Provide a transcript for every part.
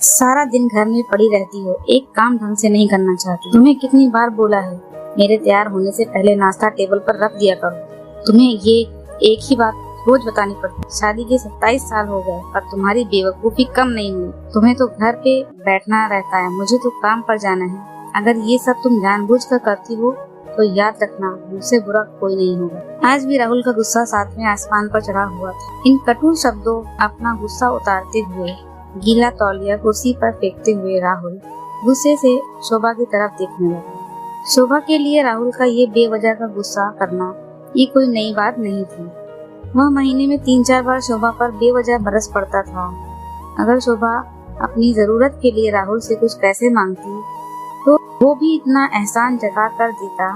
सारा दिन घर में पड़ी रहती हो, एक काम ढंग से नहीं करना चाहती। तुम्हें कितनी बार बोला है मेरे तैयार होने से पहले नाश्ता टेबल पर रख दिया करो। तुम्हें ये एक ही बात रोज बतानी पड़ती। शादी के 27 साल हो गए पर तुम्हारी बेवकूफी कम नहीं हुई। तुम्हें तो घर पे बैठना रहता है, मुझे तो काम पर जाना है। अगर ये सब तुम जानबूझकर करती हो तो याद रखना मुझसे बुरा कोई नहीं होगा। आज भी राहुल का गुस्सा सातवें आसमान पर चढ़ा हुआ था। इन कटु शब्दों अपना गुस्सा उतारते हुए गीला तौलिया कुर्सी पर फेंकते हुए राहुल गुस्से से शोभा की तरफ देखने लगा। शोभा के लिए राहुल का ये बेवजह का गुस्सा करना ये कोई नई बात नहीं थी। वह महीने में 3-4 बार शोभा पर बेवजह बरस पड़ता था। अगर शोभा अपनी जरूरत के लिए राहुल से कुछ पैसे मांगती तो वो भी इतना एहसान जता कर देता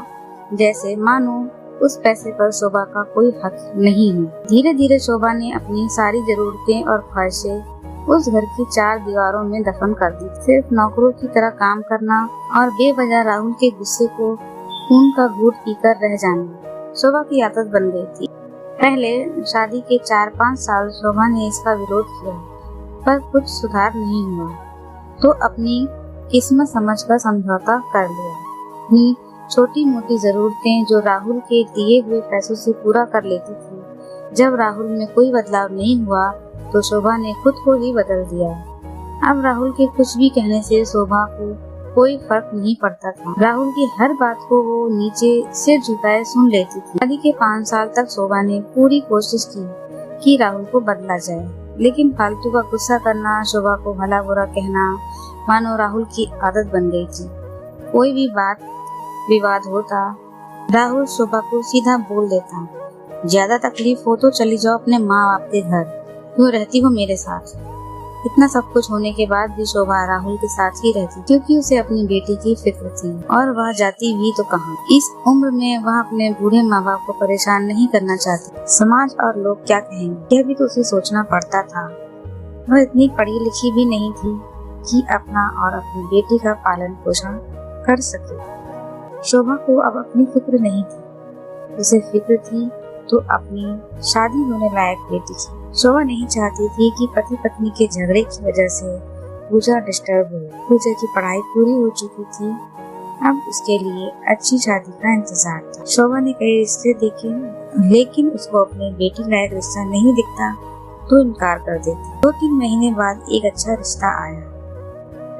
जैसे मानो उस पैसे पर शोभा का कोई हक नहीं है। धीरे धीरे शोभा ने अपनी सारी जरूरतें और ख्वाहिशें उस घर की 4 दीवारों में दफन कर दी। सिर्फ नौकरों की तरह काम करना और बेवजह राहुल के गुस्से को खून का घूंट पीकर रह जाना शोभा की आदत बन गई थी। पहले शादी के 4-5 साल शोभा ने इसका विरोध किया पर कुछ सुधार नहीं हुआ तो अपनी किस्मत समझकर समझौता कर लिया। अपनी छोटी मोटी जरूरतें जो राहुल के दिए हुए पैसों से पूरा कर लेती थी। जब राहुल में कोई बदलाव नहीं हुआ तो शोभा ने खुद को ही बदल दिया। अब राहुल के कुछ भी कहने से शोभा को कोई फर्क नहीं पड़ता था। राहुल की हर बात को वो नीचे सिर झुकाए सुन लेती थी। शादी के 5 साल तक शोभा ने पूरी कोशिश की कि राहुल को बदला जाए, लेकिन फालतू का गुस्सा करना, शोभा को भला बुरा कहना मानो राहुल की आदत बन गई थी। कोई भी बात विवाद होता राहुल शोभा को सीधा बोल देता, ज्यादा तकलीफ हो तो चली जाओ अपने माँ बाप के घर, क्यों रहती हो मेरे साथ। इतना सब कुछ होने के बाद भी शोभा राहुल के साथ ही रहती क्योंकि उसे अपनी बेटी की फिक्र थी और वह जाती भी तो कहाँ। इस उम्र में वह अपने बूढ़े माँ बाप को परेशान नहीं करना चाहती। समाज और लोग क्या कहेंगे यह भी तो उसे सोचना पड़ता था। वह इतनी पढ़ी लिखी भी नहीं थी कि अपना और अपनी बेटी का पालन पोषण कर सके। शोभा को अब अपनी फिक्र नहीं थी, उसे फिक्र थी तो अपनी शादी होने लायक बेटी की। शोभा नहीं चाहती थी कि पति पत्नी के झगड़े की वजह से पूजा डिस्टर्ब हो। पूजा की पढ़ाई पूरी हो चुकी थी, अब उसके लिए अच्छी शादी का इंतजार था। शोभा ने कई रिश्ते देखे लेकिन उसको अपनी बेटी लायक रिश्ता नहीं दिखता तो इनकार कर देती। 2-3 महीने बाद एक अच्छा रिश्ता आया।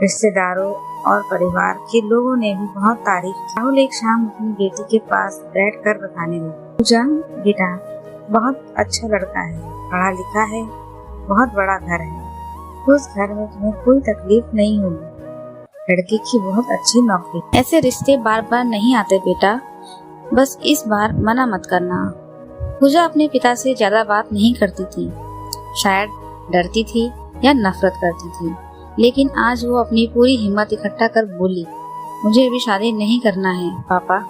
रिश्तेदारों और परिवार के लोगों ने भी बहुत तारीफ की। राहुल एक शाम अपनी बेटी के पास बैठकर बताने लगा, पूजा बेटा बहुत अच्छा लड़का है, पढ़ा लिखा है, बहुत बड़ा घर है, उस घर में तुम्हें कोई तकलीफ नहीं होगी, लड़के की बहुत अच्छी नौकरी। ऐसे रिश्ते बार बार नहीं आते बेटा, बस इस बार मना मत करना। पूजा अपने पिता से ज्यादा बात नहीं करती थी, शायद डरती थी या नफरत करती थी, लेकिन आज वो अपनी पूरी हिम्मत इकट्ठा कर बोली, मुझे अभी शादी नहीं करना है पापा,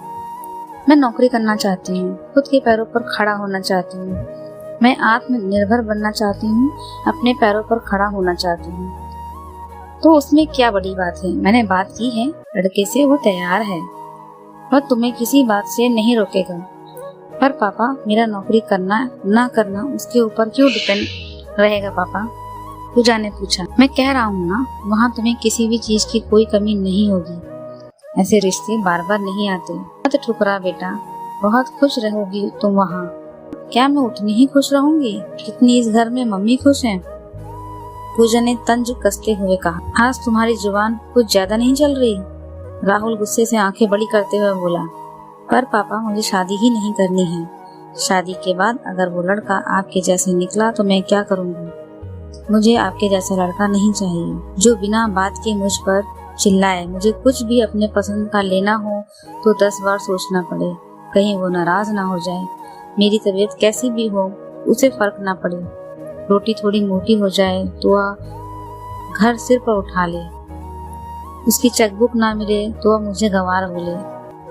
मैं नौकरी करना चाहती हूँ, खुद के पैरों पर खड़ा होना चाहती हूँ, मैं आत्मनिर्भर बनना चाहती हूँ, अपने पैरों पर खड़ा होना चाहती हूँ। तो उसमें क्या बड़ी बात है, मैंने बात की है लड़के से, वो तैयार है, वह तुम्हें किसी बात से नहीं रोकेगा। पर पापा मेरा नौकरी करना ना करना उसके ऊपर क्यों डिपेंड रहेगा पापा? पूजा ने पूछा। मैं कह रहा हूँ ना, वहाँ तुम्हें किसी भी चीज की कोई कमी नहीं होगी। ऐसे रिश्ते बार बार नहीं आते। मत ठुकरा बेटा, बहुत खुश रहोगी तुम वहाँ। क्या मैं उतनी ही खुश रहूंगी जितनी इस घर में मम्मी खुश हैं? पूजा ने तंज कसते हुए कहा। आज तुम्हारी जुबान कुछ ज्यादा नहीं चल रही? राहुल गुस्से से आंखें बड़ी करते हुए बोला। पर पापा मुझे शादी ही नहीं करनी है। शादी के बाद अगर वो लड़का आपके जैसे निकला तो मैं क्या करूँगी? मुझे आपके जैसा लड़का नहीं चाहिए जो बिना बात के मुझ पर चिल्लाए। मुझे कुछ भी अपने पसंद का लेना हो तो 10 बार सोचना पड़े, कहीं वो नाराज ना हो जाए। मेरी तबीयत कैसी भी हो उसे फर्क ना पड़े, रोटी थोड़ी मोटी हो जाए तो वह घर सिर पर उठा ले, उसकी चेकबुक ना मिले तो वह मुझे गंवार बोले,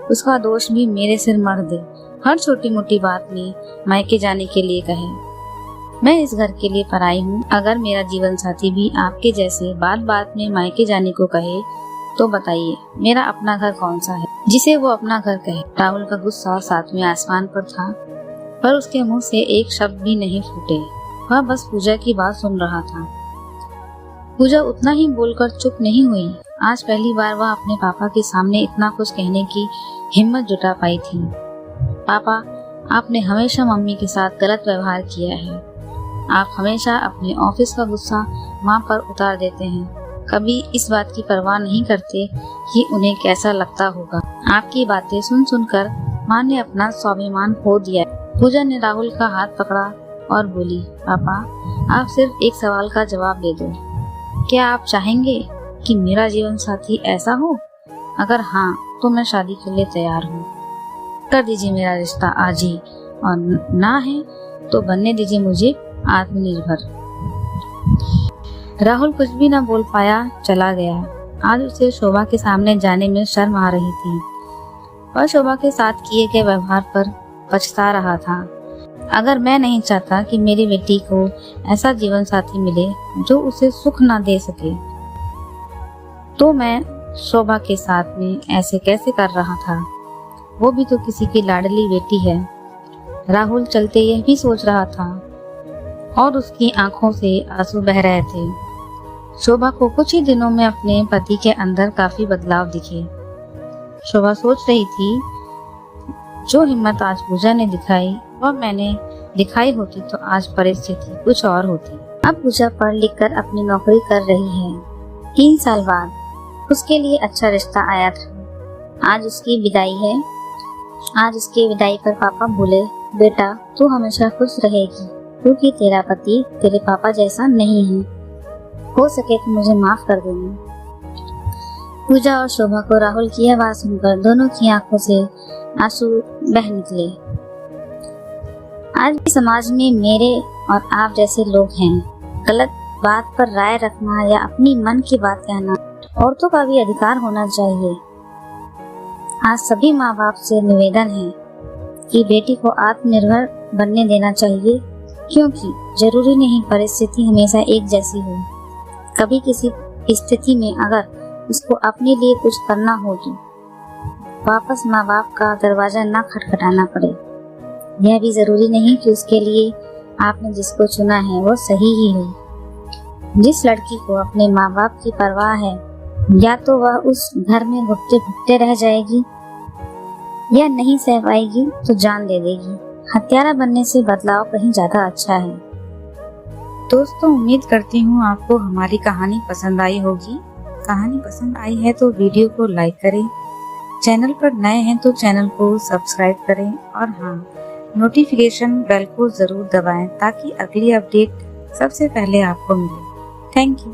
उसका दोष भी मेरे सिर मर दे, हर छोटी मोटी बात में मायके जाने के लिए कहे। मैं इस घर के लिए पराई हूँ। अगर मेरा जीवन साथी भी आपके जैसे बात बात में मायके जाने को कहे तो बताइए मेरा अपना घर कौन सा है जिसे वो अपना घर कहे? राहुल का गुस्सा 7वें आसमान पर था पर उसके मुंह से एक शब्द भी नहीं फूटे। वह बस पूजा की बात सुन रहा था। पूजा उतना ही बोलकर चुप नहीं हुई। आज पहली बार वह अपने पापा के सामने इतना कुछ कहने की हिम्मत जुटा पाई थी। पापा, आपने हमेशा मम्मी के साथ गलत व्यवहार किया है। आप हमेशा अपने ऑफिस का गुस्सा माँ पर उतार देते हैं। कभी इस बात की परवाह नहीं करते कि उन्हें कैसा लगता होगा। आपकी बातें सुन सुनकर माँ ने अपना स्वाभिमान खो दिया। पूजा ने राहुल का हाथ पकड़ा और बोली, पापा, आप सिर्फ एक सवाल का जवाब दे दो। क्या आप चाहेंगे कि मेरा जीवन साथी ऐसा हो? अगर हाँ, तो मैं शादी के लिए तैयार हूँ। कर दीजिए मेरा रिश्ता आज ही, और ना है तो बनने दीजिए मुझे आत्मनिर्भर। राहुल कुछ भी न बोल पाया, चला गया। आज उसे शोभा के सामने जाने में शर्म आ रही थी। वह शोभा के साथ किए गए व्यवहार पर पछता रहा था। अगर मैं नहीं चाहता कि मेरी बेटी को ऐसा जीवन साथी मिले जो उसे सुख न दे सके, तो मैं शोभा के साथ में ऐसे कैसे कर रहा था? वो भी तो किसी की लाडली बेटी है। राहुल चलते यह भी सोच रहा था और उसकी आंखों से आंसू बह रहे थे। शोभा को कुछ ही दिनों में अपने पति के अंदर काफी बदलाव दिखे। शोभा सोच रही थी, जो हिम्मत आज पूजा ने दिखाई वह मैंने दिखाई होती तो आज परिस्थिति कुछ और होती। अब पूजा पढ़ लिख कर अपनी नौकरी कर रही है। 3 साल बाद उसके लिए अच्छा रिश्ता आया था। आज उसकी विदाई है। आज उसकी विदाई पर पापा बोले, बेटा तू हमेशा खुश रहेगी क्योंकि तेरा पति तेरे पापा जैसा नहीं है। हो सके तो मुझे माफ कर देना। पूजा और शोभा को राहुल की आवाज सुनकर दोनों की आंखों से आंसू बह निकले। आज भी समाज में मेरे और आप जैसे लोग हैं। गलत बात पर राय रखना या अपनी मन की बात कहना औरतों का भी अधिकार होना चाहिए। आज सभी माँ बाप से निवेदन है कि बेटी को आत्मनिर्भर बनने देना चाहिए, क्योंकि जरूरी नहीं परिस्थिति हमेशा एक जैसी हो। कभी किसी स्थिति में अगर उसको अपने लिए कुछ करना हो तो वापस माँ बाप का दरवाजा न खटखटाना पड़े। यह भी जरूरी नहीं कि उसके लिए आपने जिसको चुना है वो सही ही हो। जिस लड़की को अपने माँ बाप की परवाह है, या तो वह उस घर में घुटते घुटते रह जाएगी या नहीं सह पाएगी तो जान दे देगी। हत्यारा बनने से बदलाव कहीं ज्यादा अच्छा है। दोस्तों, उम्मीद करती हूँ आपको हमारी कहानी पसंद आई होगी। कहानी पसंद आई है तो वीडियो को लाइक करें। चैनल पर नए हैं तो चैनल को सब्सक्राइब करें और हाँ, नोटिफिकेशन बेल को जरूर दबाएं ताकि अगली अपडेट सबसे पहले आपको मिले। Thank you.